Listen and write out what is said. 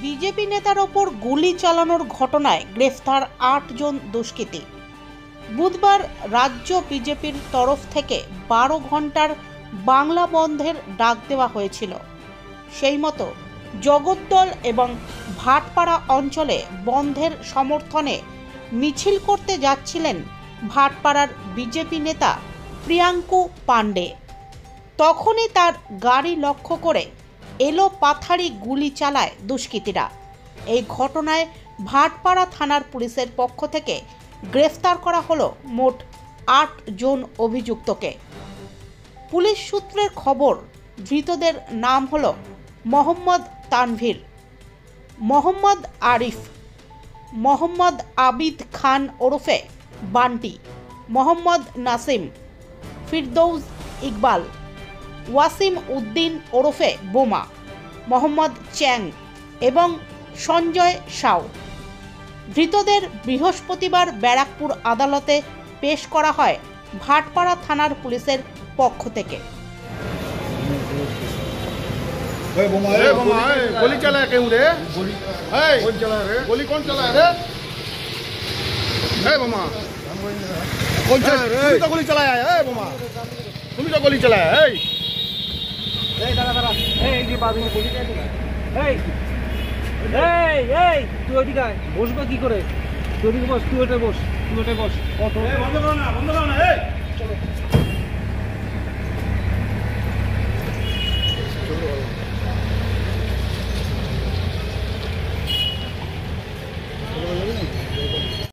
BJP নেতার ওপর গুলি চালানোর ঘটনায় গ্রেফতার ৮ জন দুষ্কৃতী। বুধবার রাজ্য বিজেপির তরফ থেকে ১২ ঘন্টার বাংলা বন্ধের ডাক দেওয়া হয়েছিল। সেই মতো জগদ্দল এবং ভাটপাড়া অঞ্চলে বন্ধের সমর্থনে মিছিল করতে যাচ্ছিলেন ভাটপাড়ার বিজেপি নেতা প্রিয়াঙ্কু পাণ্ডে। তখনই তার গাড়ি লক্ষ্য করে এলো পাথারি গুলি চালায় দুষ্কৃতীরা। এই ঘটনায় ভাটপাড়া থানার পুলিশের পক্ষ থেকে গ্রেফতার করা হলো মোট ৮ জন অভিযুক্তকে। পুলিশ সূত্রের খবর, ধৃতদের নাম হলো মোহাম্মদ তানভীর, মোহাম্মদ আরিফ, মোহাম্মদ আবিদ খান ওরফে বান্টি, মোহাম্মদ নাসিম, ফিরদৌস ইকবাল, ওয়াসিম উদ্দিন ওরফে বোমা, মোহাম্মদ চ্যাং এবং সঞ্জয় সাউ। ধৃতদের বৃহস্পতিবার ব্যারাকপুর আদালতে পেশ করা হয় ভাটপাড়া থানার পুলিশের পক্ষ থেকে। गोली चलाया क्यों रे? गोली चला रे? गोली कौन चलाया रे? है बमा? कौन चला रे? तुम तो गोली चलाया है बमा? तुम तो गोली चलाया है? दादा दादा ये बात में गोली क्या चला? তুই ওদিকে আয়, বসবা কি করে? তুই ওদিকে বস, তুই ওটা বস, কত? বন্ধ করো না, চলো।